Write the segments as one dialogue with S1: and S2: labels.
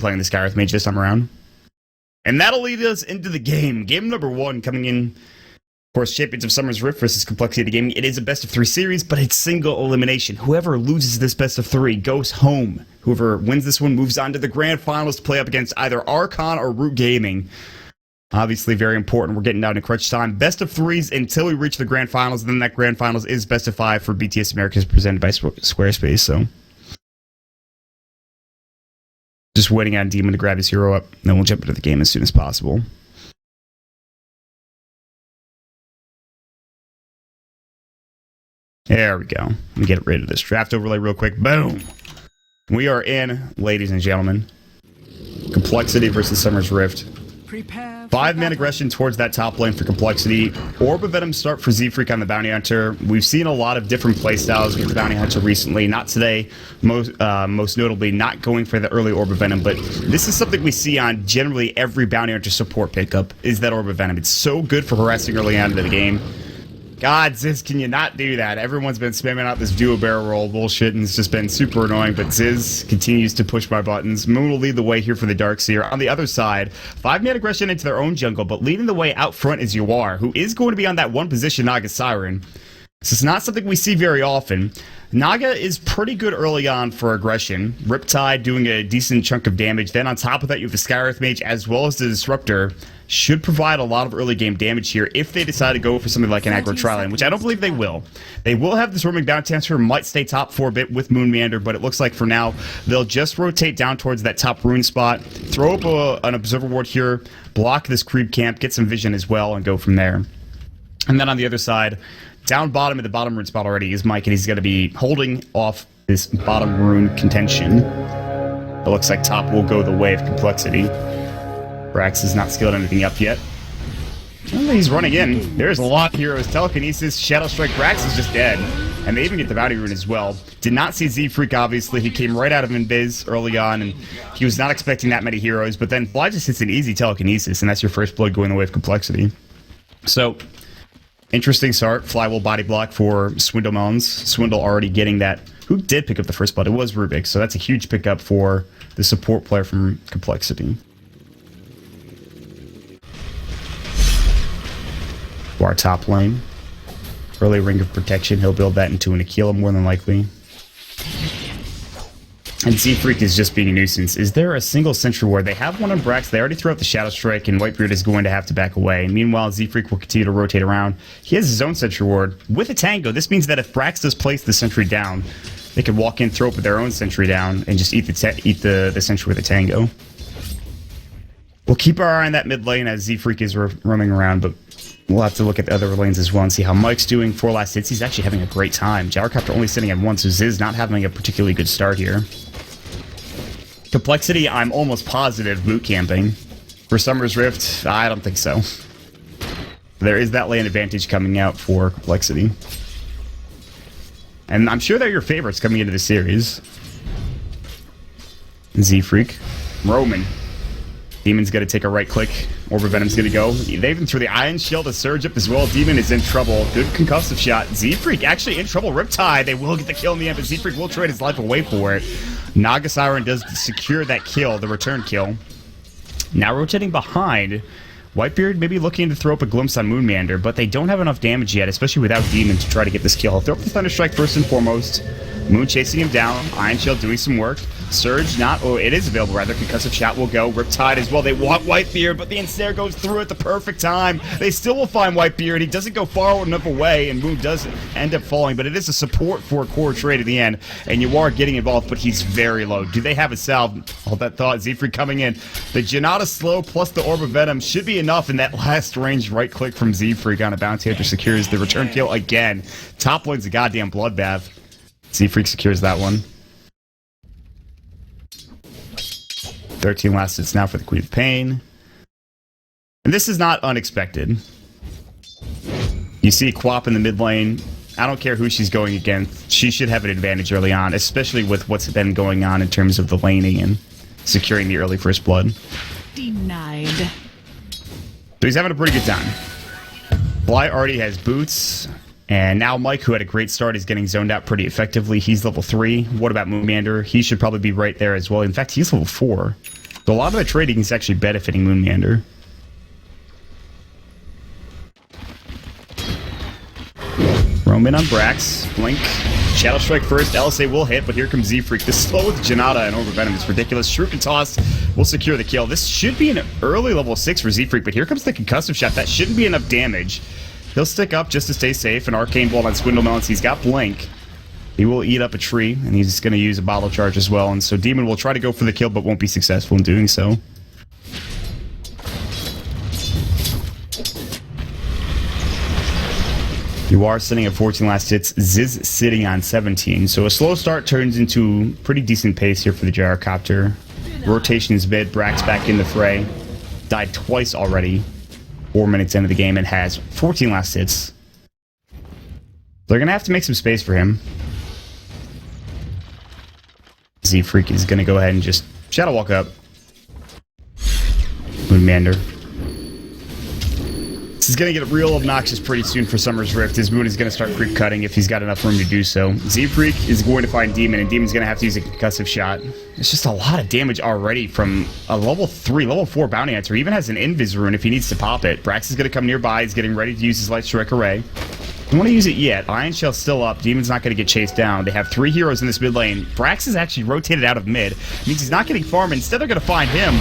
S1: playing the Skyrith Mage this time around. And that'll lead us into the game. Game number 1 coming in. Of course, Champions of SumsRift versus Complexity Gaming. It is a best-of-3 series, but it's single elimination. Whoever loses this best-of-3 goes home. Whoever wins this one moves on to the grand finals to play up against either Archon or Root Gaming. Obviously, very important. We're getting down to crunch time. Best-of-3s until we reach the grand finals, and then that grand finals is best-of-5 for BTS Americas presented by Squarespace, so... Just waiting on Demon to grab his hero up, and then we'll jump into the game as soon as possible. There we go. Let me get rid of this draft overlay real quick. Boom! We are in, ladies and gentlemen. Complexity versus SumsRift. 5-man aggression towards that top lane for Complexity. Orb of Venom start for Z-Freak on the Bounty Hunter. We've seen a lot of different playstyles with the Bounty Hunter recently. Not today, most notably not going for the early Orb of Venom, but this is something we see on generally every Bounty Hunter support pickup, is that Orb of Venom. It's so good for harassing early on into the game. God, Ziz, can you not do that? Everyone's been spamming out this duo barrel roll bullshit, and it's just been super annoying, but Ziz continues to push my buttons. Moon will lead the way here for the Darkseer. On the other side, 5-man aggression into their own jungle, but leading the way out front is Yawar, who is going to be on that one position, Naga Siren. This is not something we see very often. Naga is pretty good early on for aggression. Riptide doing a decent chunk of damage. Then on top of that, you have the Skyrith Mage as well as the Disruptor. Should provide a lot of early game damage here if they decide to go for something like an aggro tri-lane, which I don't believe they will. They will have this roaming Bounty Hunter, might stay top for a bit with Moon Meander, but it looks like for now they'll just rotate down towards that top rune spot, throw up an Observer Ward here, block this creep camp, get some vision as well, and go from there. And then on the other side, down bottom in the bottom rune spot already is Mike, and he's going to be holding off this bottom rune contention. It looks like top will go the way of Complexity. Brax is not skilled anything up yet. Well, he's running in. There's a lot of heroes. Telekinesis, Shadow Strike. Brax is just dead. And they even get the Bounty Rune as well. Did not see Z-Freak, obviously. He came right out of Invis early on, and he was not expecting that many heroes. But then Fly just hits an easy Telekinesis, and that's your first blood going the way of Complexity. So, interesting start. Fly will body block for Swindle Melons. Swindle already getting that. Who did pick up the first blood? It was Rubik, so that's a huge pickup for the support player from Complexity. Our top lane. Early Ring of Protection. He'll build that into an Aquila more than likely. And Z-Freak is just being a nuisance. Is there a single Sentry Ward? They have one on Brax. They already threw out the Shadow Strike, and Whitebeard is going to have to back away. Meanwhile, Z-Freak will continue to rotate around. He has his own Sentry Ward. With a Tango, this means that if Brax does place the Sentry down, they can walk in, throw up with their own Sentry down, and just eat the Sentry with a Tango. We'll keep our eye on that mid lane as Z-Freak is roaming around, but we'll have to look at the other lanes as well and see how Mike's doing. 4 last hits. He's actually having a great time. Gyrocopter only sitting at 1, so Ziz not having a particularly good start here. Complexity, I'm almost positive boot camping. For SumsRift, I don't think so. There is that lane advantage coming out for Complexity. And I'm sure they're your favorites coming into the series. Z-Freak. Roman. Demon's going to take a right click. Orb of Venom's going to go. They even threw the Iron Shield to surge up as well. Demon is in trouble. Good concussive shot. Z-Freak actually in trouble. Riptide. They will get the kill in the end, but Z-Freak will trade his life away for it. Naga Siren does secure that kill, the return kill. Now rotating behind. Whitebeard maybe looking to throw up a glimpse on Moon Meander, but they don't have enough damage yet, especially without Demon to try to get this kill. He'll throw up the Thunder Strike first and foremost. Moon chasing him down. Iron Shield doing some work. Surge not. Oh, it is available rather. Concussive shot will go. Riptide as well. They want Whitebeard, but the ensnare goes through at the perfect time. They still will find Whitebeard. He doesn't go far enough away, and Moon does end up falling, but it is a support for a core trade at the end, and you are getting involved, but he's very low. Do they have a salve? All that thought. Z-Freak coming in. The Janata slow plus the Orb of Venom should be enough, and that last range right click from Z-Freak on a Bounty Hunter secures the return kill again. Top lane's a goddamn bloodbath. Z-Freak secures that one. 13 last hits now for the Queen of Pain. And this is not unexpected. You see Quap in the mid lane. I don't care who she's going against. She should have an advantage early on, especially with what's been going on in terms of the laning and securing the early first blood.
S2: Denied.
S1: So he's having a pretty good time. Fly already has boots. And now Mike, who had a great start, is getting zoned out pretty effectively. He's level 3. What about Moon Meander? He should probably be right there as well. In fact, he's level 4. So a lot of the trading is actually benefiting Moonmeander. Roman on Brax. Blink. Shadow Strike first. LSA will hit, but here comes Z-Freak. This slow with Janata and Orb of Venom is ridiculous. Shuriken Toss will secure the kill. This should be an early level 6 for Z-Freak, but here comes the concussive shot. That shouldn't be enough damage. He'll stick up just to stay safe. An Arcane Bolt on Swindle Melons. He's got Blink. He will eat up a tree, and he's going to use a bottle charge as well. And so Demon will try to go for the kill, but won't be successful in doing so. You are sitting at 14 last hits. Ziz sitting on 17. So a slow start turns into pretty decent pace here for the Gyrocopter. Rotation is mid. Brax back in the fray. Died twice already. 4 minutes into the game and has 14 last hits. They're going to have to make some space for him. Z-Freak is going to go ahead and just Shadow Walk up. Moonmander. This is going to get real obnoxious pretty soon for SumsRift. His Moon is going to start creep cutting if he's got enough room to do so. Z-Freak is going to find Demon, and Demon's going to have to use a concussive shot. It's just a lot of damage already from a level 3, level 4 Bounty Hunter. He even has an Invis rune if he needs to pop it. Brax is going to come nearby. He's getting ready to use his Light Strike Array. Don't want to use it yet. Iron Shell's still up. Demon's not going to get chased down. They have 3 heroes in this mid lane. Brax is actually rotated out of mid. It means he's not getting farmed. Instead, they're going to find him.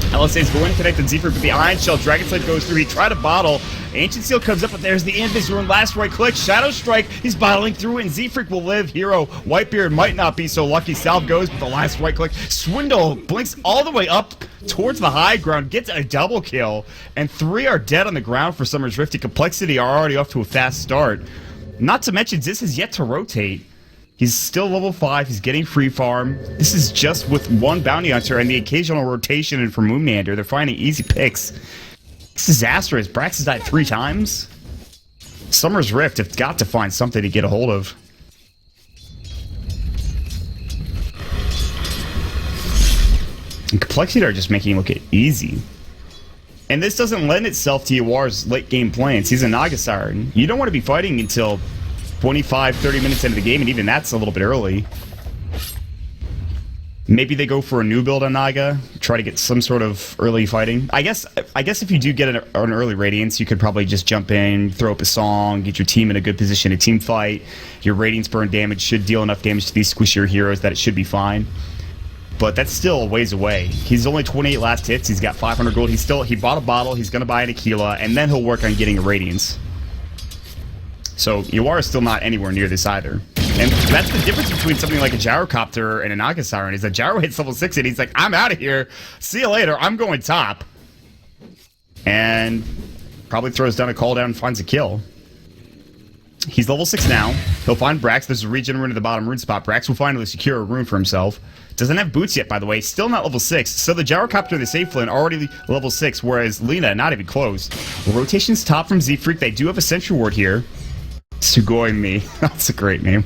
S1: LSA is going to connect on Z-Freak, but the Iron Shell. Dragon Slave goes through. He tried to bottle. Ancient Seal comes up, but there's the Invis rune. Last right click. Shadow Strike. He's bottling through it, and Z-Freak will live. Hero Whitebeard might not be so lucky. Salve goes, but the last right click. Swindle blinks all the way up towards the high ground. Gets a double kill, and 3 are dead on the ground for SumsRift. The Complexity are already off to a fast start. Not to mention, Ziz has yet to rotate. He's still level 5. He's getting free farm. This is just with 1 Bounty Hunter and the occasional rotation and from Moonmander. They're finding easy picks. It's disastrous. Brax has died 3 times. SumsRift have got to find something to get a hold of. And Complexity are just making it look easy. And this doesn't lend itself to Yawar's late game plans. He's a Naga Siren. You don't want to be fighting until 25, 30 minutes into the game, and even that's a little bit early. Maybe they go for a new build on Naga, try to get some sort of early fighting. I guess if you do get an early Radiance, you could probably just jump in, throw up a song, get your team in a good position to team fight. Your Radiance burn damage should deal enough damage to these squishier heroes that it should be fine. But that's still a ways away. He's only 28 last hits. He's got 500 gold. He bought a bottle. He's going to buy an Aquila, and then he'll work on getting a Radiance. So Yawar is still not anywhere near this either. And that's the difference between something like a Gyrocopter and a Naga Siren, is that Gyro hits level 6 and he's like, I'm out of here. See you later. I'm going top. And probably throws down a call down and finds a kill. He's level 6 now. He'll find Brax. There's a regen rune at the bottom rune spot. Brax will finally secure a rune for himself. Doesn't have boots yet, by the way. Still not level 6. So the Gyrocopter and the Safe Flynn already level 6, whereas Lena not even close. Rotation's top from Z-Freak. They do have a Sentry Ward here. Sugoi Me. That's a great name.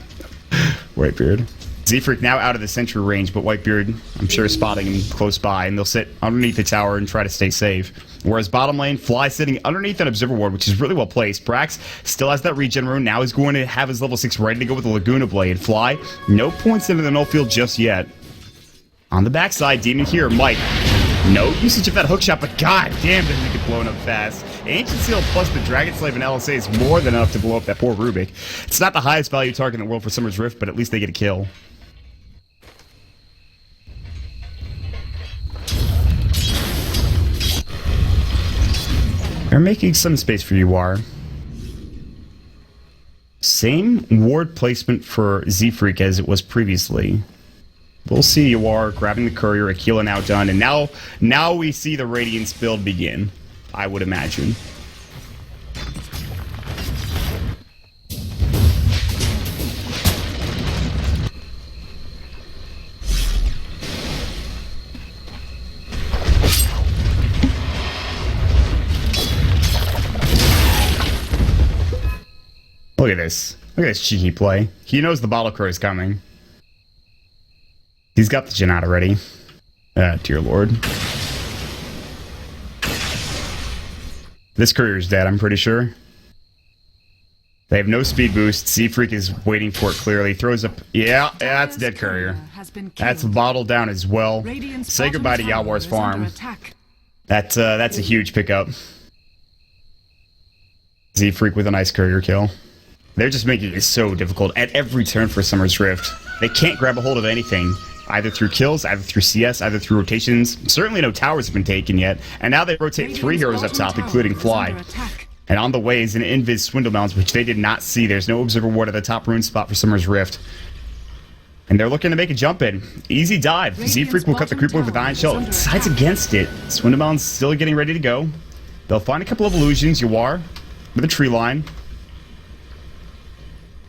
S1: Whitebeard. Z-Freak now out of the Sentry range, but Whitebeard, I'm sure, is spotting him close by, and they'll sit underneath the tower and try to stay safe. Whereas bottom lane, Fly sitting underneath an Observer Ward, which is really well placed. Brax still has that regen rune. Now he's going to have his level 6 ready to go with the Laguna Blade. Fly, no points into the null field just yet. On the backside, Demon here, Mike. No usage of that hookshot, but god damn does he get blown up fast. Ancient Seal plus the Dragon Slave and LSA is more than enough to blow up that poor Rubik. It's not the highest value target in the world for SumsRift, but at least they get a kill. They're making some space for Yawar. Same ward placement for Z-Freak as it was previously. We'll see Yawar grabbing the courier, Aquila now done, and now we see the Radiance build begin, I would imagine. Look at this. Look at this cheeky play. He knows the bottle crow is coming. He's got the Janata ready. Dear Lord. This courier's dead, I'm pretty sure. They have no speed boost. Z-Freak is waiting for it clearly. Throws up. Yeah, that's dead courier. That's bottled down as well. Say goodbye to Yawar's farm. That's a huge pickup. Z-Freak with a nice courier kill. They're just making it so difficult at every turn for SumsRift. They can't grab a hold of anything. Either through kills, either through CS, either through rotations. Certainly no towers have been taken yet. And now they rotate 3 heroes up top, including Fly. And on the way is an Invis Swindlemounds, which they did not see. There's no Observer Ward at the top rune spot for SumsRift. And they're looking to make a jump in. Easy dive. Z-Freak will cut the creep wave with Iron Shell. Decides against it. Swindlemounds still getting ready to go. They'll find a couple of illusions. Yawar with a tree line.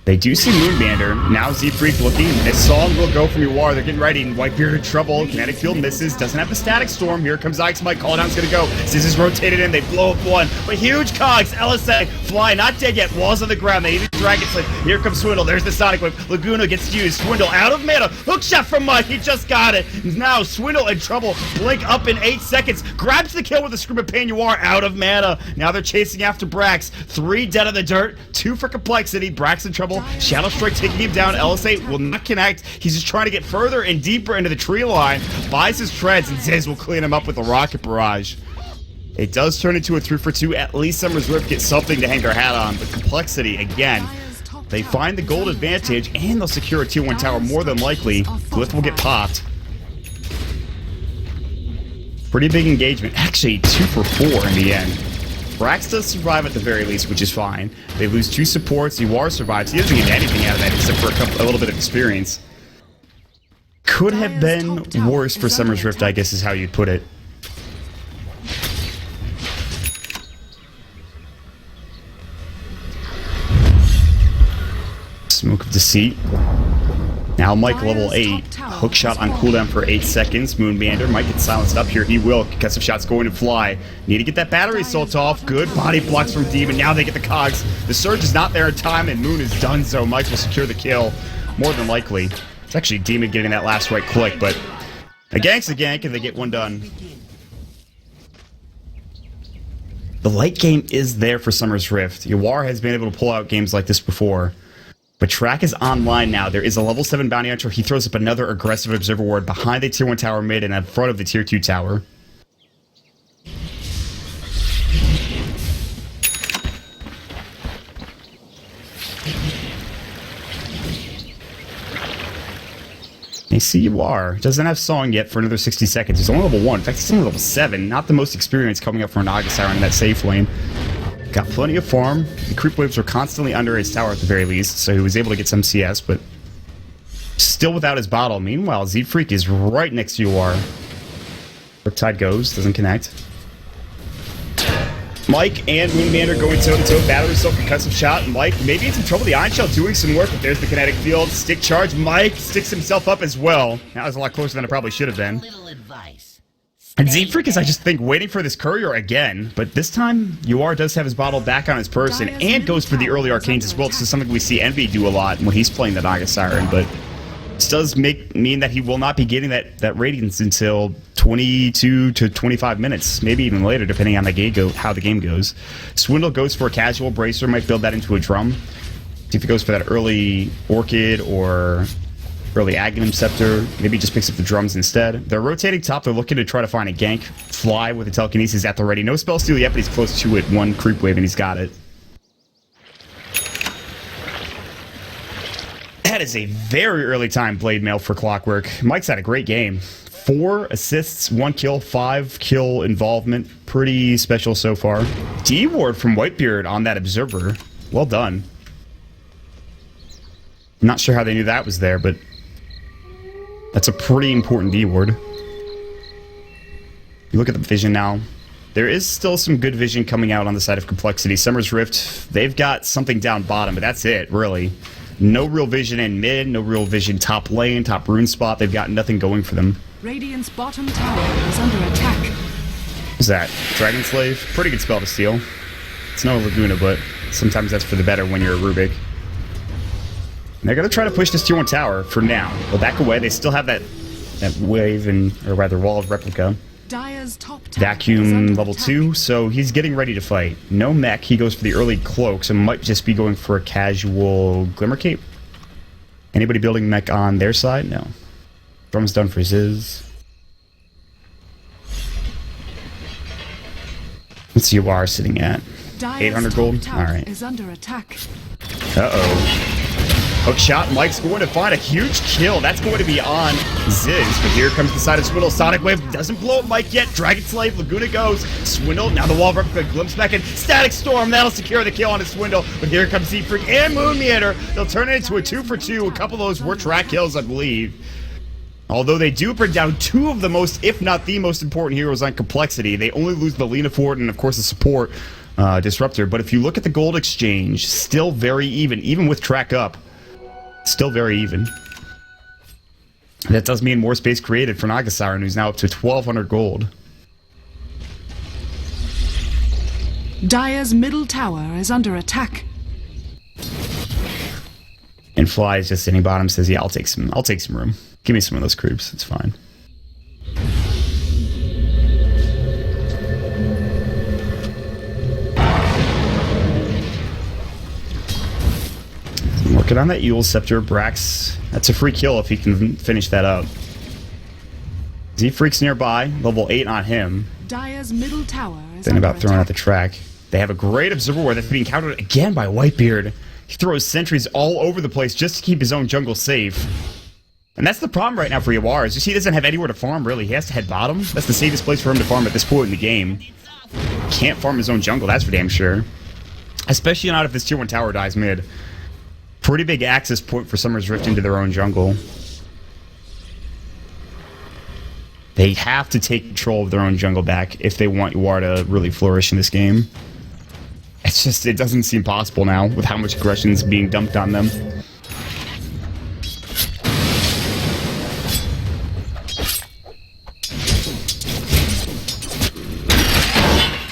S1: They do see Moonbander. Now Z-Freak looking. This song will go from Yawar. They're getting ready. Whitebeard in trouble. Kinetic Field misses. Doesn't have the Static Storm. Here comes Ike's Call down's gonna go. Ziz is rotated in. They blow up one. But huge cogs. LSA. Fly. Not dead yet. Walls on the ground. They need a Dragon Slip. Here comes Swindle. There's the Sonic Whip. Laguna gets used. Swindle out of mana. Hook shot from Mike. He just got it. Now Swindle in trouble. Blink up in 8 seconds. Grabs the kill with a Scream of Pain. Yawar out of mana. Now they're chasing after Brax. 3 dead in the dirt. 2 for Complexity. Brax in trouble. Shadow Strike taking him down. LSA will not connect. He's just trying to get further and deeper into the tree line. Buys his treads, and Ziz will clean him up with a rocket barrage. It does turn into a 3 for 2. At least SumsRift gets something to hang their hat on. But Complexity, again, they find the gold advantage, and they'll secure a tier 1 tower more than likely. Glyph will get popped. Pretty big engagement. Actually, 2 for 4 in the end. Brax does survive at the very least, which is fine. They lose 2 supports. Yawar survives. He doesn't get anything out of that except for a little bit of experience. Could have been worse for SumsRift, I guess is how you'd put it. Smoke of Deceit. Now Mike level 8. Hook shot on cooldown for 8 seconds. Moonbander might get silenced up here. He will. Concussive shots going to Fly. Need to get that battery assault off. Good body blocks from Demon. Now they get the cogs. The surge is not there in time, and Moon is done so. Mike will secure the kill. More than likely. It's actually Demon getting that last right click, but a gank's a gank, and they get one done. The late game is there for SumsRift. Yawar has been able to pull out games like this before. But Track is online now. There is a level 7 bounty hunter. He throws up another aggressive Observer Ward behind the tier 1 tower mid and in front of the tier 2 tower. They see you are. Doesn't have Song yet for another 60 seconds. He's only level 1. In fact, he's only level 7. Not the most experience coming up for an Naga Siren in that safe lane. Got plenty of farm. The creep waves were constantly under his tower at the very least, so he was able to get some CS, but still without his bottle. Meanwhile, Z-Freak is right next to you. Riptide goes, doesn't connect. Mike and Moonbander going toe-to-toe. Battle himself, concussive shot. Mike maybe in some trouble. The Iron Shell doing some work, but there's the kinetic field. Stick charge. Mike sticks himself up as well. That was a lot closer than it probably should have been. And Z-Freak is, I just think, waiting for this courier again, but this time, Yawar does have his bottle back on his person and goes for the early arcanes as well. This is something we see Envy do a lot when he's playing the Naga Siren, but this does mean that he will not be getting that radiance until 22 to 25 minutes, maybe even later, depending on how the game goes. Swindle goes for a casual bracer, might build that into a drum. See if he goes for that early Orchid or early Aghanim Scepter. Maybe just picks up the drums instead. They're rotating top. They're looking to try to find a gank. Fly with the telekinesis at the ready. No spell steal yet, but he's close to it. 1 creep wave and he's got it. That is a very early time Blade Mail for Clockwork. Mike's had a great game. 4 assists, 1 kill, 5 kill involvement. Pretty special so far. D-Ward from Whitebeard on that Observer. Well done. Not sure how they knew that was there, but that's a pretty important D-Ward. You look at the vision now. There is still some good vision coming out on the side of Complexity. SumsRift, they've got something down bottom, but that's it, really. No real vision in mid, no real vision top lane, top rune spot. They've got nothing going for them.
S2: Radiant's bottom tower is under attack.
S1: What's that? Dragon Slave? Pretty good spell to steal. It's no Laguna, but sometimes that's for the better when you're a Rubik. And they're going to try to push this tier 1 tower for now. They'll back away. They still have that wave, or rather wall of replica.
S2: Dire's top tower is
S1: Vacuum
S2: under
S1: level
S2: attack.
S1: 2, so he's getting ready to fight. No mech, he goes for the early cloak, so might just be going for a casual Glimmer Cape. Anybody building mech on their side? No. Drum's done for his. Let's see what we're sitting at.
S2: Dire's
S1: 800
S2: top
S1: gold?
S2: tower
S1: Alright.
S2: is under attack.
S1: Uh-oh. Hook shot, Mike's going to find a huge kill. That's going to be on Ziz. But here comes the side of Swindle. Sonic Wave doesn't blow up Mike yet. Dragon Slave, Laguna goes. Swindle, now the wall rip, glimpse back in. Static Storm, that'll secure the kill on his Swindle. But here comes Z-Freak and Moon Meander. They'll turn it into a 2 for 2. A couple of those were track kills, I believe. Although they do bring down two of the most, if not the most important heroes on Complexity. They only lose the Lena Ford and, of course, the support Disruptor. But if you look at the gold exchange, still very even with track up. Still very even. That does mean more space created for Naga Siren, who's now up to 1,200 gold.
S2: Dire's middle tower is under attack.
S1: And Fly is just sitting bottom, says, yeah, I'll take some room. Give me some of those creeps, it's fine. Working on that Eul Scepter, Brax. That's a free kill if he can finish that up. Z-Freak's nearby, level 8 on him.
S2: Dire's middle tower is
S1: Then
S2: under
S1: about throwing out
S2: attack.
S1: the track. They have a great Observer Ward that's being countered again by Whitebeard. He throws sentries all over the place just to keep his own jungle safe. And that's the problem right now for Yawar, is just he doesn't have anywhere to farm, really. He has to head bottom. That's the safest place for him to farm at this point in the game. Can't farm his own jungle, that's for damn sure. Especially not if this tier 1 tower dies mid. Pretty big access point for SumsRift into their own jungle. They have to take control of their own jungle back if they want Yawar to really flourish in this game. It's just, it doesn't seem possible now with how much aggression is being dumped on them.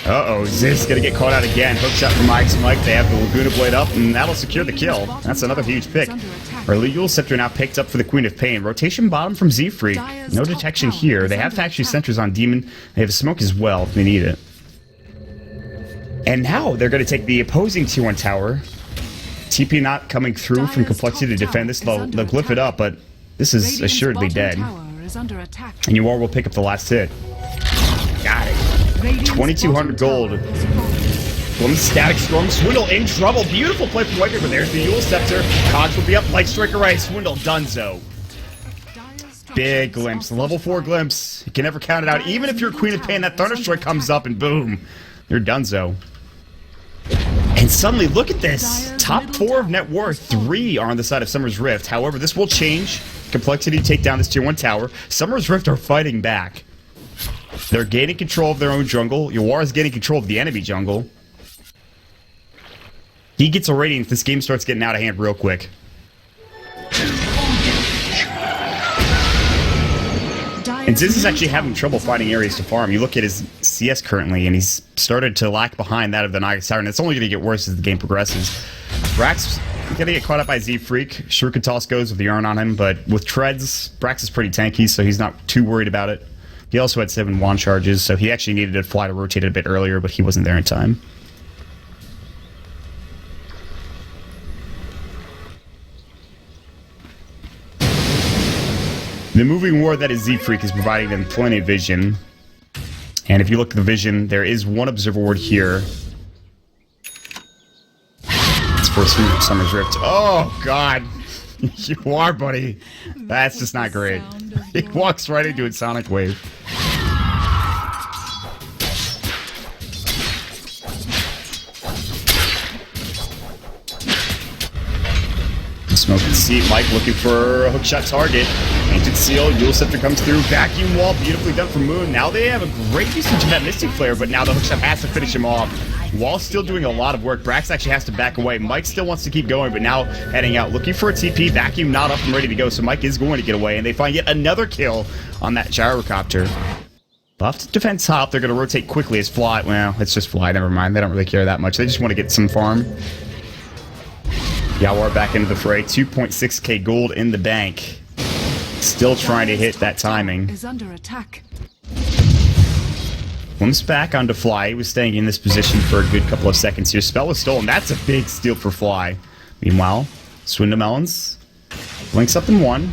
S1: Uh-oh, Ziz gonna get caught out again. Hook shot from Mike. They have the Laguna Blade up, and that'll secure the kill. That's another huge pick. Our Eul Scepter now picked up for the Queen of Pain. Rotation bottom from Z-Freak. No detection here. They have factory sentries on Demon. They have a smoke as well if they need it. And now they're going to take the opposing tier 1 tower. TP not coming through from Complexity to defend this. They'll glyph it up, but this is assuredly dead. And Yawar will pick up the last hit. Got it. 2,200 gold. From Static Storm, Swindle in trouble. Beautiful play from Whitebeard, but there's the Eul Scepter. Cogs will be up, Light Strike right. Swindle, donezo. Big glimpse. Level 4 glimpse. You can never count it out. Even if you're Queen of Pain, that Thunderstrike comes up and boom. You're donezo. And suddenly, look at this. Top 4 of net worth. 3 are on the side of SumsRift. However, this will change. Complexity take down this tier 1 tower. SumsRift are fighting back. They're gaining control of their own jungle. Yawar is getting control of the enemy jungle. He gets a radiance. This game starts getting out of hand real quick. And Ziz is actually having trouble finding areas to farm. You look at his CS currently, and he's started to lag behind that of the Naga Siren. It's only going to get worse as the game progresses. Brax going to get caught up by Z-Freak. Shurikatos goes with the Yarn on him, but with Treads, Brax is pretty tanky, so he's not too worried about it. He also had 7 wand charges, so he actually needed to fly to rotate it a bit earlier, but he wasn't there in time. The moving war that is Z-Freak is providing them plenty of vision. And if you look at the vision, there is one Observer Ward here. It's for SumsRift. Oh, God. You are, buddy. That's just not great. He walks right into a Sonic Wave. Smoking seat, Mike looking for a hookshot target. Painted Seal, Eul Scepter comes through. Vacuum Wall, beautifully done from Moon. Now they have a great usage of that Mystic Flare, but now the hookshot has to finish him off. Wall's still doing a lot of work. Brax actually has to back away. Mike still wants to keep going, but now heading out, looking for a TP. Vacuum not up and ready to go, so Mike is going to get away, and they find yet another kill on that gyrocopter. Buff to defend top. They're going to rotate quickly as Fly. Well, it's just Fly. Never mind. They don't really care that much. They just want to get some farm. Yawar back into the fray. 2.6k gold in the bank. Still trying to hit that timing.
S2: Is under attack.
S1: Glimpse back onto Fly. He was staying in this position for a good couple of seconds here. Spell was stolen. That's a big steal for Fly. Meanwhile, Swindle Melons links up in one.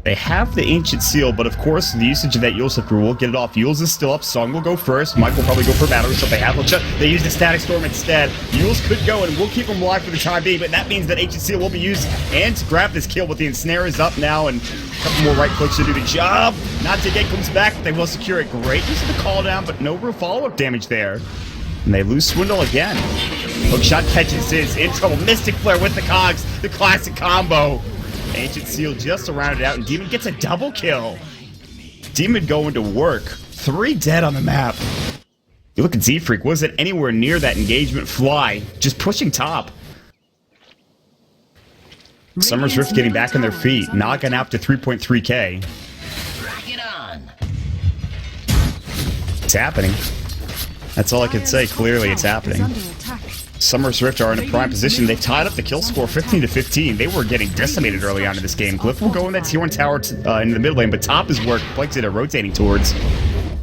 S1: They have the Ancient Seal, but of course, the usage of that Yule Scepter will get it off. Yule's is still up. Song will go first. Mike will probably go for battery, so they have a shot. They use the Static Storm instead. Yule's could go, and we'll keep them alive for the time being, but that means that Ancient Seal will be used and to grab this kill, but the Ensnare is up now, and a couple more right clicks to do the job. Not to get comes back, but they will secure it. Great use of the call down, but no real follow-up damage there. And they lose Swindle again. Hookshot catches is in trouble. Mystic Flare with the cogs, the classic combo. Ancient Seal just to round it out, and Demon gets a double kill. Demon going to work. 3 dead on the map. You look at Z-Freak, wasn't anywhere near that engagement. Fly, just pushing top. SumsRift getting back on their feet, knocking out to 3.3k. It's happening. That's all I can say. Clearly, it's happening. SumsRift are in a prime position. They've tied up the kill score 15-15. They were getting decimated early on in this game. Glyph will go in that tier 1 tower in the mid lane, but top is where Complexity are rotating towards.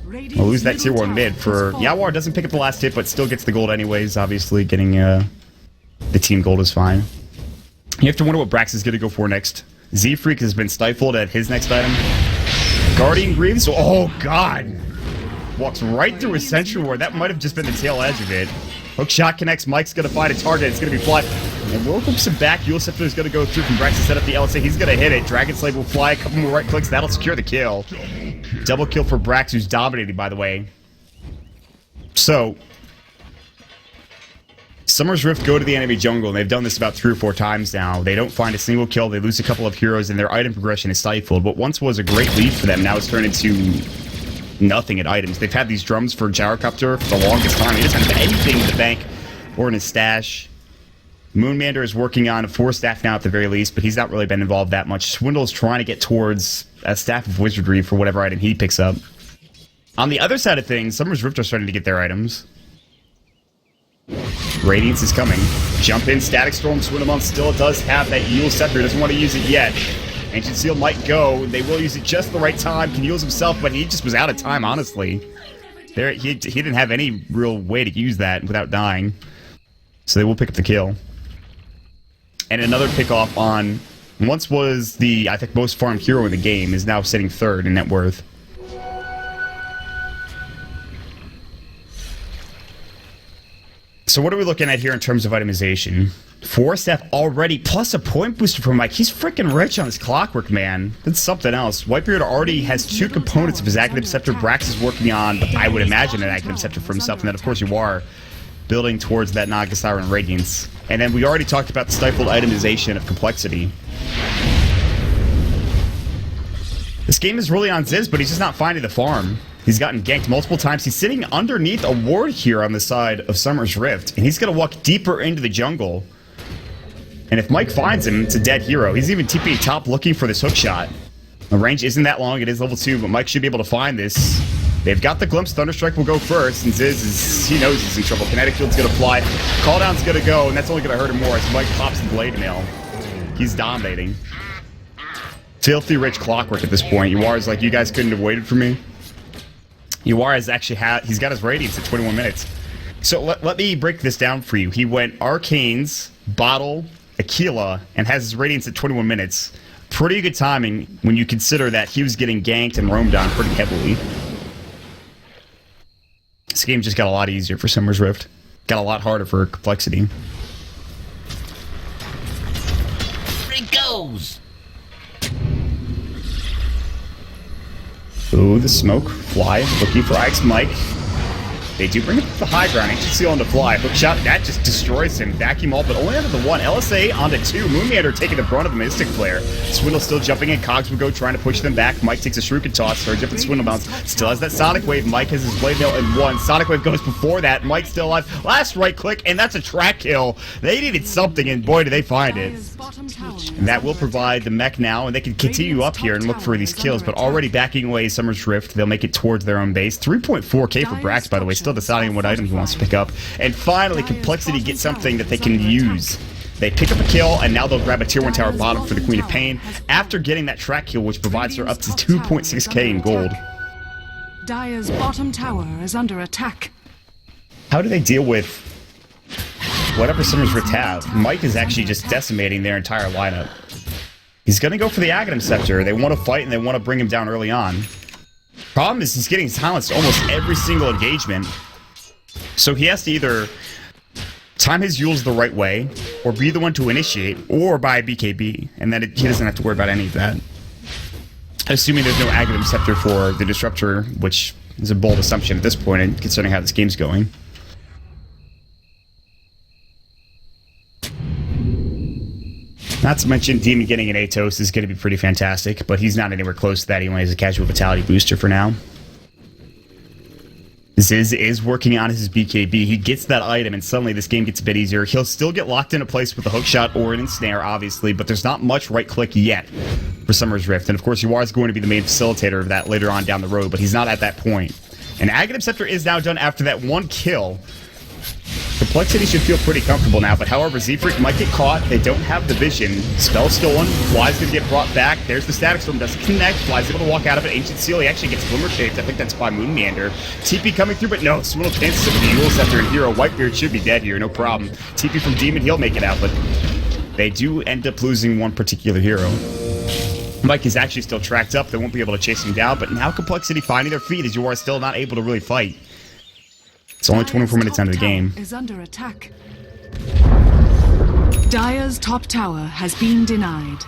S1: We'll lose that tier 1 mid for Yawar. Doesn't pick up the last hit, but still gets the gold anyways. Obviously, getting the team gold is fine. You have to wonder what Brax is going to go for next. Z-Freak has been stifled at his next item. Guardian Greaves. Oh, God. Walks right through a Sentry Ward. That might have just been the tail edge of it. Hookshot connects. Mike's going to find a target. It's going to be Fly. And Will hooks him back. Yule Scepter is going to go through from Brax to set up the LSA. He's going to hit it. Dragon Slave will fly. A couple more right clicks. That'll secure the kill. Double kill for Brax, who's dominating, by the way. So, SumsRift go to the enemy jungle, and they've done this about 3 or 4 times now. They don't find a single kill. They lose a couple of heroes, and their item progression is stifled. What once was a great lead for them, now it's turned into nothing at items. They've had these drums for Gyrocopter for the longest time. He doesn't have anything in the bank or in his stash. Moonmander is working on a 4 staff now at the very least, but he's not really been involved that much. Swindle's trying to get towards a staff of wizardry for whatever item he picks up. On the other side of things, SumsRift are starting to get their items. Radiance is coming. Jump in, Static Storm, Swindle still does have that Yule Scepter. Doesn't want to use it yet. Ancient Seal might go. They will use it just the right time. Can use himself, but he just was out of time, honestly. He didn't have any real way to use that without dying. So they will pick up the kill. And another pickoff on once was the, I think, most farmed hero in the game, is now sitting 3rd in net worth. So what are we looking at here in terms of itemization? 4 staff already, plus a point booster for Mike. He's freaking rich on his Clockwork, man. That's something else. Whitebeard already has 2 components of his Active Scepter. Brax is working on, I would imagine, an Active Scepter for himself. And then, of course, you are building towards that Naga Siren Radiance. And then we already talked about the stifled itemization of Complexity. This game is really on Ziz, but he's just not finding the farm. He's gotten ganked multiple times. He's sitting underneath a ward here on the side of SumsRift, and he's going to walk deeper into the jungle. And if Mike finds him, it's a dead hero. He's even TPing top looking for this hook shot. The range isn't that long. It is level 2, but Mike should be able to find this. They've got the glimpse. Thunderstrike will go first, and Ziz, he knows he's in trouble. Kinetic Field's going to fly. Call down's going to go, and that's only going to hurt him more as Mike pops the Blade Mail. He's dominating. Filthy rich Clockwork at this point. Yuara's like, you guys couldn't have waited for me. Yuara's actually he's got his Radiance at 21 minutes. So let me break this down for you. He went Arcanes, Bottle, Aquila, and has his Radiance at 21 minutes. Pretty good timing when you consider that he was getting ganked and roamed on pretty heavily. This game just got a lot easier for SumsRift. Got a lot harder for Complexity.
S3: There it goes!
S1: Ooh, the smoke. Fly. Looking for Ike's Mike. They do bring up the high ground. Ancient Seal on the fly. Hookshot, that just destroys him. Vacuum all, but only onto the 1. LSA onto 2. Moonmander taking the brunt of the Mystic Flare. Swindle still jumping in. Cogs would go trying to push them back. Mike takes a Shuriken Toss. Surge up and Swindle bounce. Still has that Sonic Wave. Mike has his Blade Mail in 1. Sonic Wave goes before that. Mike's still alive. Last right click, and that's a track kill. They needed something, and boy, do they find it. And that will provide the mech now, and they can continue up here and look for these kills, but already backing away SumsRift. They'll make it towards their own base. 3.4k for Brax, by the way, still deciding what item he wants to pick up. And finally, Complexity gets something that they can use. They pick up a kill, and now they'll grab a tier 1 tower bottom for the Queen of Pain after getting that track kill, which provides her up to 2.6k in gold.
S2: Dire's bottom tower is under attack.
S1: How do they deal with whatever SumsRift have? Mike is actually just decimating their entire lineup. He's going to go for the Aghanim Scepter. They want to fight and they want to bring him down early on. Problem is he's getting silenced almost every single engagement. So he has to either time his Yules the right way, or be the one to initiate, or buy BKB. And then he doesn't have to worry about any of that. Assuming there's no Aghanim Scepter for the Disruptor, which is a bold assumption at this point, and considering how this game's going. Not to mention, Demon getting an Atos is going to be pretty fantastic, but he's not anywhere close to that. He only has a casual vitality booster for now. Ziz is working on his BKB. He gets that item, and suddenly this game gets a bit easier. He'll still get locked into place with a hookshot or an ensnare, obviously, but there's not much right-click yet for SumsRift. And of course, you are going to be the main facilitator of that later on down the road, but he's not at that point. And Aghanim Scepter is now done after that one kill. Complexity should feel pretty comfortable now, but however, Z-Freak might get caught. They don't have the vision. Spell stolen. Fly's gonna get brought back. There's the Static Storm. Doesn't connect. Fly's able to walk out of it. Ancient Seal, he actually gets Glimmer Shaped. I think that's by Moon Meander. TP coming through, but no. Swindle cancels it with the Yule Scepter and Hero. Whitebeard should be dead here, no problem. TP from Demon, he'll make it out, but they do end up losing one particular hero. Mike is actually still tracked up. They won't be able to chase him down, but now Complexity finding their feet as you are still not able to really fight. It's only 24 minutes into the game.
S2: Is under attack. Dire's top tower has been denied.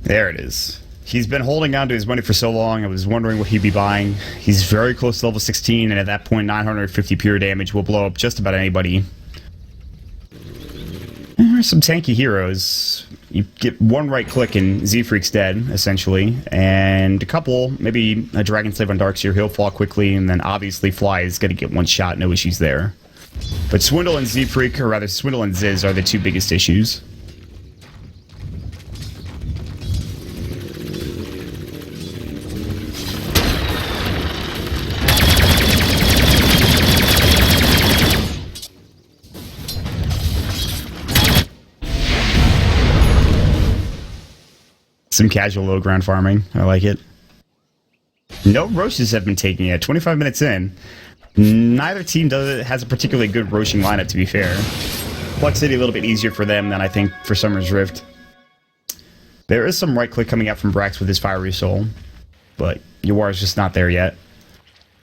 S1: There it is. He's been holding on to his money for so long. I was wondering what he'd be buying. He's very close to level 16, and at that point, 950 pure damage will blow up just about anybody. There are some tanky heroes. You get one right click and Z-Freak's dead, essentially. And a couple, maybe a Dragon Slave on Darkseer, he'll fall quickly, and then obviously Fly is going to get one shot, no issues there. But Swindle and Z-Freak, or rather Swindle and Ziz, are the two biggest issues. Some casual low ground farming. I like it. No Roches have been taken yet. 25 minutes in. Neither team has a particularly good Roshing lineup, to be fair. Complexity a little bit easier for them than I think for SumsRift. There is some right click coming out from Brax with his Fiery Soul, but Yawar is just not there yet.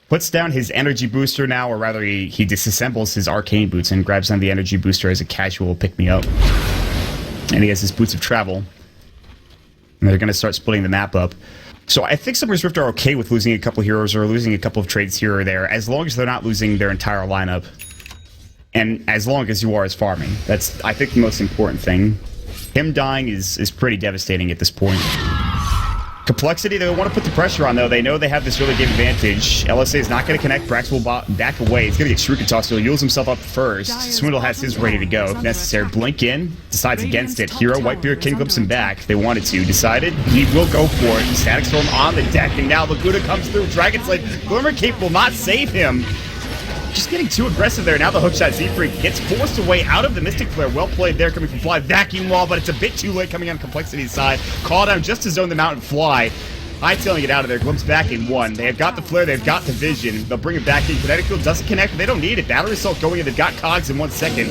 S1: Puts down his energy booster now, or rather he disassembles his arcane boots and grabs on the energy booster as a casual pick-me-up. And he has his boots of travel. And they're going to start splitting the map up. So I think SumsRift are okay with losing a couple heroes or losing a couple of trades here or there, as long as they're not losing their entire lineup. And as long as Yawar is farming. That's, I think, the most important thing. Him dying is pretty devastating at this point. Complexity, they want to put the pressure on, though. They know they have this early game advantage. LSA is not going to connect. Brax will back away. He's going to get Shuriken Toss, so he'll use himself up first. Swindle has his ready to go if necessary. Blink in, decides against it. Hero, Whitebeard, King clips him back. They wanted to. Decided he will go for it. Static Storm on the deck, and now Laguna comes through. Dragon Slave, Glimmer Cape will not save him. Just getting too aggressive there. Now the hookshot Z-Freak gets forced away out of the Mystic Flare. Well played there coming from Fly. Vacuum wall, but it's a bit too late coming on Complexity's side. Call down just to zone the Mountain Fly. Hightailing it out of there. Glimpse back in one. They have got the flare. They've got the vision. They'll bring it back in. Kinetic Field doesn't connect. They don't need it. Battery Assault going in. They've got cogs in 1 second.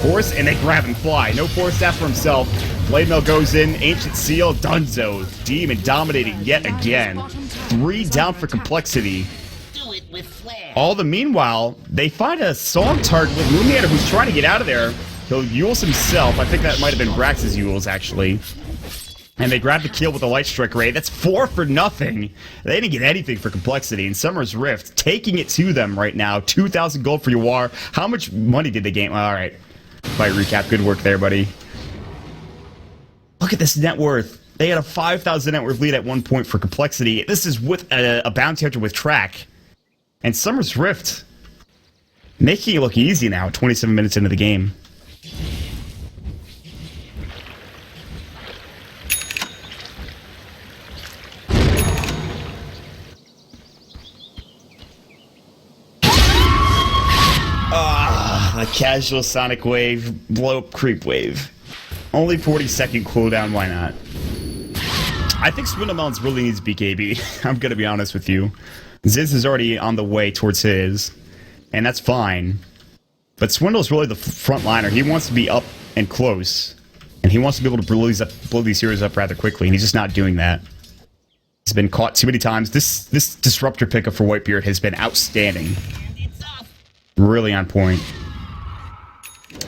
S1: Force, and they grab and Fly. No Force Staff for himself. Blade Mail goes in. Ancient Seal. Dunzo. Demon dominating yet again. 3 down for Complexity.
S3: Do it with flair.
S1: All the meanwhile, they find a song target with Moon Meander who's trying to get out of there. He'll Yules himself. I think that might have been Brax's Yules, actually. And they grab the kill with a Light Strike Ray. That's 4 for nothing. They didn't get anything for Complexity. And SumsRift taking it to them right now. 2,000 gold for Yawar. How much money did they gain? All right. Fight recap. Good work there, buddy. Look at this net worth. They had a 5,000 net worth lead at one point for Complexity. This is with a bounty hunter with track. And SumsRift making it look easy now, 27 minutes into the game. A casual Sonic Wave, blow up Creep Wave. Only 40-second cooldown, why not? I think Swindlemelons really needs BKB, I'm gonna be honest with you. Ziz is already on the way towards his, and that's fine. But Swindle's really the front liner. He wants to be up and close, and he wants to be able to blow these heroes up rather quickly, and he's just not doing that. He's been caught too many times. This Disruptor pickup for Whitebeard has been outstanding. Really on point.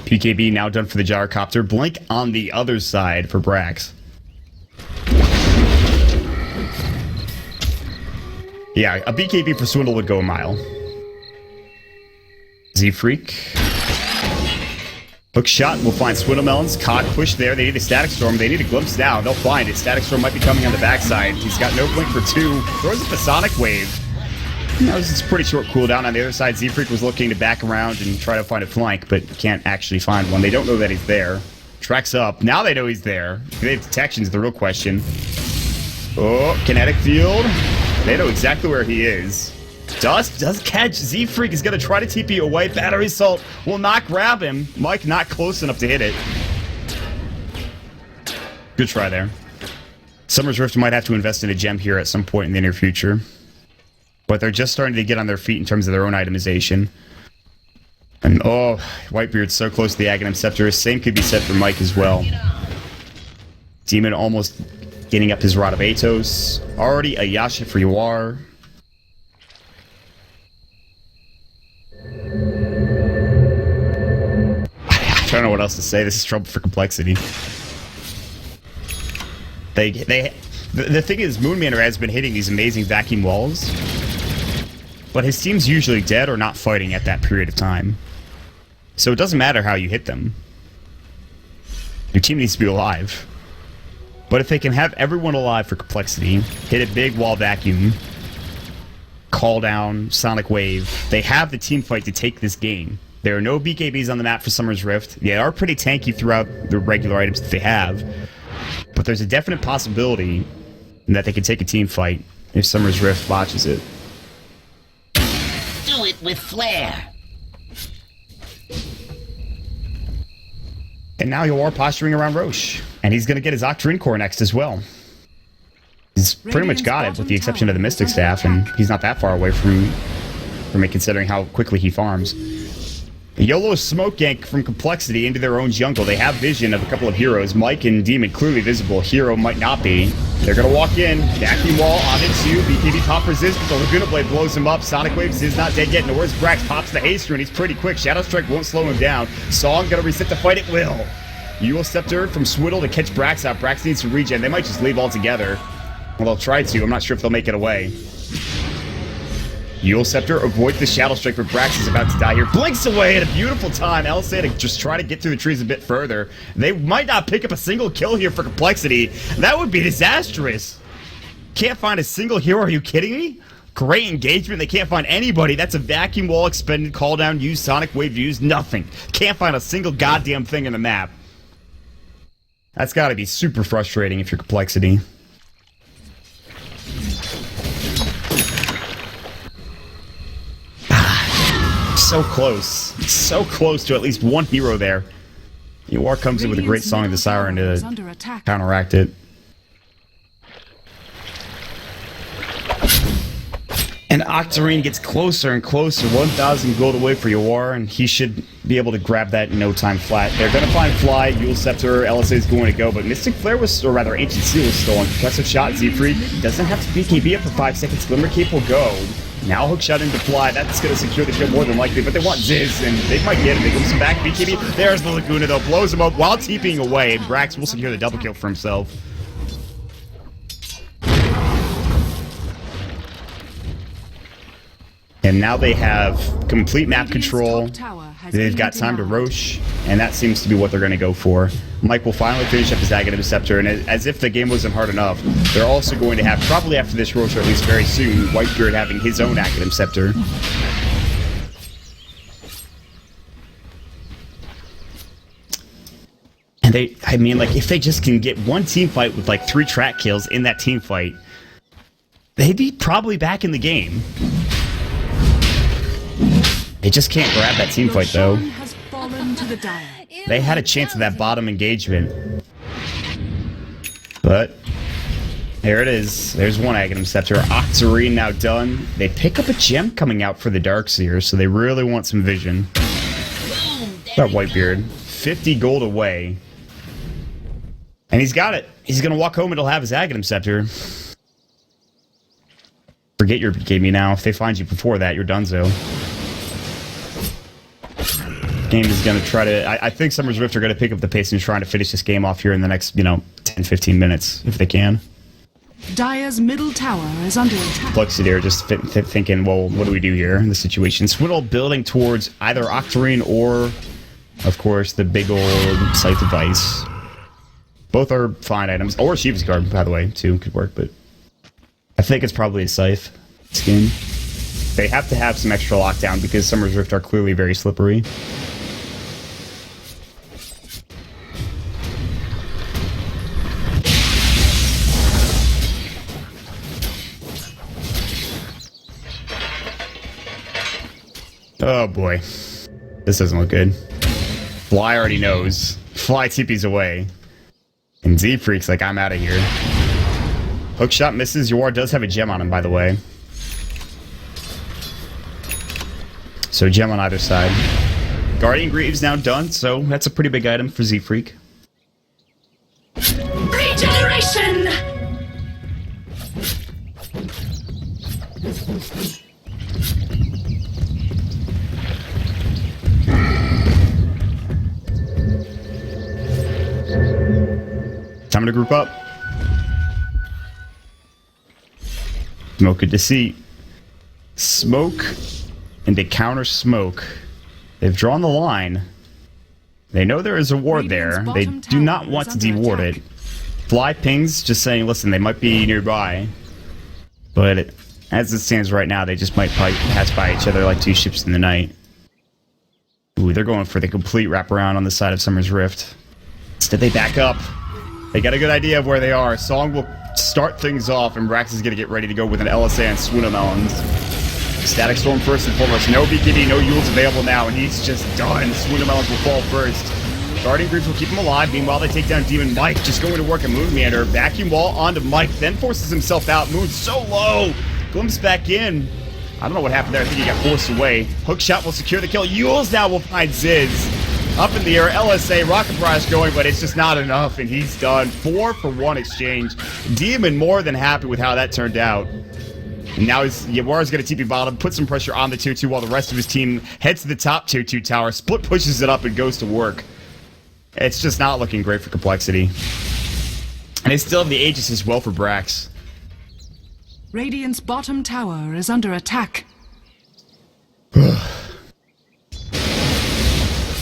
S1: PKB now done for the Gyrocopter. Blink on the other side for Brax. Yeah, a BKB for Swindle would go a mile. Z-Freak. Hook shot will find Swindlemelons. Cod push there. They need a Static Storm. They need a glimpse now. They'll find it. Static Storm might be coming on the backside. He's got no blink for 2. Throws up a Sonic Wave. You know, this is a pretty short cooldown. On the other side, Z-Freak was looking to back around and try to find a flank, but can't actually find one. They don't know that he's there. Tracks up. Now they know he's there. They have detection's the real question. Oh, kinetic field. They know exactly where he is. Does catch. Z-Freak is going to try to TP away. Battery Assault will not grab him. Mike not close enough to hit it. Good try there. SumsRift might have to invest in a gem here at some point in the near future. But they're just starting to get on their feet in terms of their own itemization. And oh, Whitebeard's so close to the Aghanim Scepter. Same could be said for Mike as well. Demon almost getting up his Rod of Atos. Already a Yasha for Yuar. I don't know what else to say. This is trouble for Complexity. The thing is, Moonmanor has been hitting these amazing vacuum walls. But his team's usually dead or not fighting at that period of time. So it doesn't matter how you hit them. Your team needs to be alive. But if they can have everyone alive for Complexity, hit a big wall vacuum, call down, Sonic Wave, they have the team fight to take this game. There are no BKBs on the map for SumsRift. They are pretty tanky throughout the regular items that they have. But there's a definite possibility that they can take a team fight if SumsRift botches it.
S3: Do it with flair.
S1: And now you are posturing around Roche. And he's going to get his Octarine Core next as well. He's pretty much got it with the exception of the Mystic Staff, and he's not that far away from it considering how quickly he farms. YOLO smoke gank from Complexity into their own jungle. They have vision of a couple of heroes. Mike and Demon clearly visible. Hero might not be. They're going to walk in. Vacuum wall on into. BKB top resist, but the Laguna Blade blows him up. Sonic Waves is not dead yet. Norris Brax pops the haster, and he's pretty quick. Shadow Strike won't slow him down. Song going to reset the fight. It will. Eul Scepter from Swiddle to catch Brax out. Brax needs to regen. They might just leave altogether. Well, they'll try to. I'm not sure if they'll make it away. Eul Scepter avoids the Shadow Strike, but Brax is about to die here. Blinks away at a beautiful time. LSA to just try to get through the trees a bit further. They might not pick up a single kill here for Complexity. That would be disastrous. Can't find a single hero. Are you kidding me? Great engagement. They can't find anybody. That's a vacuum wall expended, call down, use Sonic Wave, use nothing. Can't find a single goddamn thing in the map. That's got to be super frustrating if you're Complexity. So close to at least one hero there. Yuar comes in with a great Song of the Siren to counteract it. And Octarine gets closer and closer. 1,000 gold away for Yuar, and he should be able to grab that in no time flat. They're going to find Fly, Eul Scepter, LSA is going to go, but Mystic Flare was, or rather Ancient Seal was stolen. Percussive Shot, Z-Freak doesn't have to BKB up for 5 seconds. Glimmer Cape will go. Now Hook Shot into Fly. That's going to secure the kill more than likely, but they want Ziz, and they might get him. They give him back. BKB. There's the Laguna, though. Blows him up while TPing away, and Brax will secure the double kill for himself. And now they have complete map control. They've got time to Roche, and that seems to be what they're going to go for. Mike will finally finish up his Aghanim Scepter, and as if the game wasn't hard enough, they're also going to have, probably after this Roche, or at least very soon, Whitebeard having his own Aghanim Scepter. And they, I mean, like, if they just can get one team fight with, like, 3 track kills in that team fight, they'd be probably back in the game. They just can't grab that team fight, though. They had a chance of that bottom engagement. But There it is. There's one Aghanim Scepter. Octarine now done. They pick up a gem coming out for the Darkseer, so they really want some vision. That Whitebeard. 50 gold away. And he's got it. He's going to walk home and he'll have his Aghanim Scepter. Forget your game now. If they find you before that, you're donezo. Game is going to try to... I think SumsRift are going to pick up the pace and trying to finish this game off here in the next, 10-15 minutes, if they can.
S2: Dire's middle tower is under attack.
S1: Complexity are just thinking, well, what do we do here in this situation? Swindle building towards either Octarine or, of course, the big old Scythe device. Both are fine items. Or Shiva's card, by the way, too, could work, but I think it's probably a Scythe skin. They have to have some extra lockdown because SumsRift are clearly very slippery. Oh boy. This doesn't look good. Fly already knows. Fly TP's away. And Z-Freak's like, I'm out of here. Hookshot misses. Yor does have a gem on him, by the way. So gem on either side. Guardian Greaves now done, so that's a pretty big item for Z-Freak.
S2: Regeneration!
S1: Time to group up. Smoke a deceit. Smoke and to counter smoke. They've drawn the line. They know there is a ward there. They do not want to deward it. Fly pings just saying, listen, they might be nearby. But as it stands right now, they just might pass by each other like two ships in the night. Ooh, they're going for the complete wraparound on the side of SumsRift. Instead, they back up. They got a good idea of where they are. Song will start things off, and Brax is going to get ready to go with an LSA and Swinnamelons. Static Storm first and foremost. No BKB, no Yules available now, and he's just done. Swinnamelons will fall first. Guardian Greaves will keep him alive. Meanwhile, they take down Demon Mike, just going to work a Moon Meander. Vacuum Wall onto Mike, then forces himself out. Moon so low. Glimpse back in. I don't know what happened there. I think he got forced away. Hookshot will secure the kill. Yules now will find Ziz. Up in the air, LSA, Rocket Barrage going, but it's just not enough, and he's done. 4-for-1 exchange. Demon more than happy with how that turned out. And now Yawara's going to TP bottom, put some pressure on the tier 2 while the rest of his team heads to the top tier 2 tower. Split pushes it up and goes to work. It's just not looking great for Complexity. And they still have the Aegis as well for Brax.
S2: Radiant's bottom tower is under attack.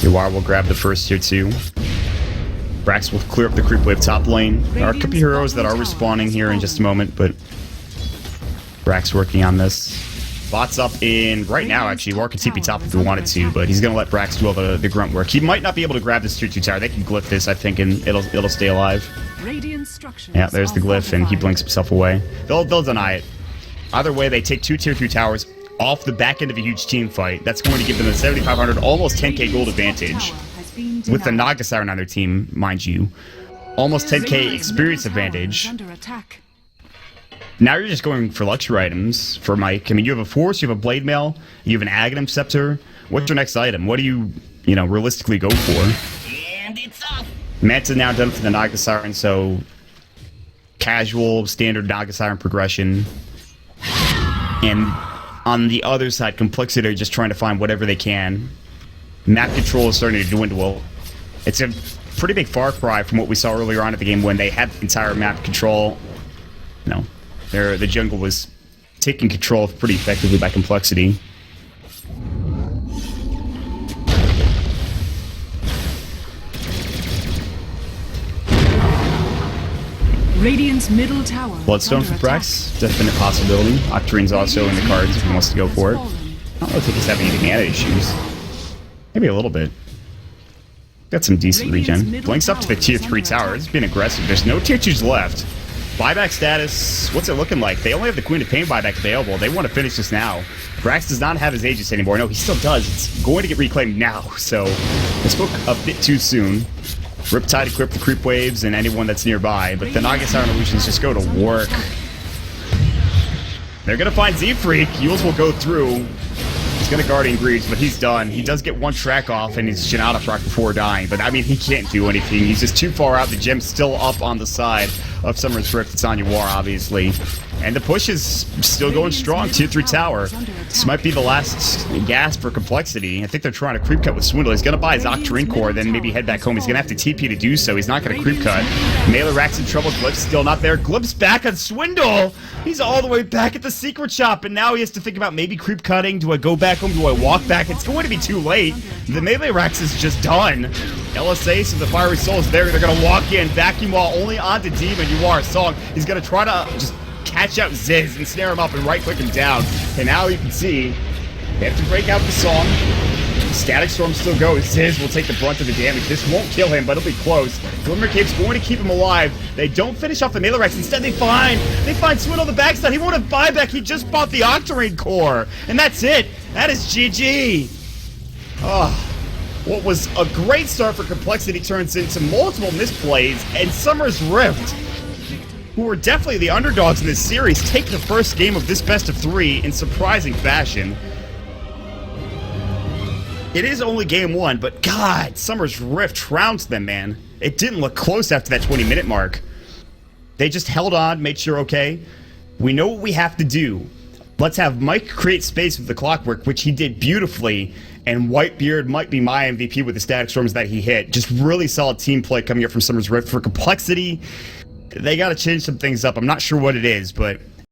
S1: Yawara will grab the first tier 2. Brax will clear up the creep wave top lane. There are a couple heroes that are respawning here in just a moment, but Brax working on this. Bots up in right now, actually. War could TP top if he wanted to, but he's going to let Brax do all the grunt work. He might not be able to grab this tier 2 tower. They can glyph this, I think, and it'll stay alive. Yeah, there's the glyph, and he blinks himself away. They'll deny it. Either way, they take 2 tier 2 towers off the back end of a huge team fight. That's going to give them a 7,500, almost 10k gold advantage. With the Naga Siren on their team, mind you. Almost 10k experience advantage. Now you're just going for luxury items for Mike. I mean, you have a Force, you have a Blade Mail, you have an Aghanim Scepter. What's your next item? What do you realistically go for?
S3: And it's off.
S1: Manta now done for the Naga Siren, so casual, standard Naga Siren progression. And on the other side, Complexity are just trying to find whatever they can. Map control is starting to dwindle. It's a pretty big far cry from what we saw earlier on in the game when they had the entire map control. The jungle was taken control of pretty effectively by Complexity.
S2: Radiant's middle tower.
S1: Bloodstone for Brax, definite possibility. Octarine's also in the cards if he wants to go for it. I don't really think he's having any mana issues. Maybe a little bit. Got some decent regen. Blinks up to the tier 3 tower. It's been aggressive. There's no tier 2s left. Buyback status, what's it looking like? They only have the Queen of Pain buyback available. They want to finish this now. Brax does not have his Aegis anymore. No, he still does. It's going to get reclaimed now, so I spoke a bit too soon. Riptide equip the creep waves and anyone that's nearby, but then I guess Iron Illusions just go to work. They're gonna find Z-Freak. Yules will go through. He's gonna Guardian Greaves, but he's done. He does get one track off, and he's Janata proc before dying, but I mean, he can't do anything. He's just too far out. The gem's still up on the side of Summer's Rift. It's on Yuar, obviously. And the push is still going strong. Tier 3 tower. This might be the last gasp for Complexity. I think they're trying to creep cut with Swindle. He's going to buy his Octarine Core, then maybe head back home. He's going to have to TP to do so. He's not going to creep cut. Melee Rack's in trouble. Glyph's still not there. Glyph's back on Swindle. He's all the way back at the secret shop, and now he has to think about maybe creep cutting. Do I go back home? Do I walk back? It's going to be too late. The Melee Rax is just done. LSA, so the Fiery Soul is there. They're going to walk in. Vacuum Wall only onto Demon. Yuar Song. He's going to try to just catch out Ziz and snare him up and right-click him down. And now you can see they have to break out the song. Static Storm still goes. Ziz will take the brunt of the damage. This won't kill him, but it'll be close. Glimmer Cape's going to keep him alive. They don't finish off the Melee Rex. Instead, they find Swindle the backside. He won't have buyback. He just bought the Octarine Core. And that's it. That is GG. What was a great start for Complexity turns into multiple misplays, and Summer's Rift, who were definitely the underdogs in this series, take the first game of this best of 3 in surprising fashion. It is only game 1, but God, Summer's Rift trounced them, man. It didn't look close after that 20-minute mark. They just held on, made sure, okay, we know what we have to do. Let's have Mike create space with the clockwork, which he did beautifully, and Whitebeard might be my MVP with the Static Storms that he hit. Just really solid team play coming up from Summer's Rift. For Complexity, they got to change some things up. I'm not sure what it is, but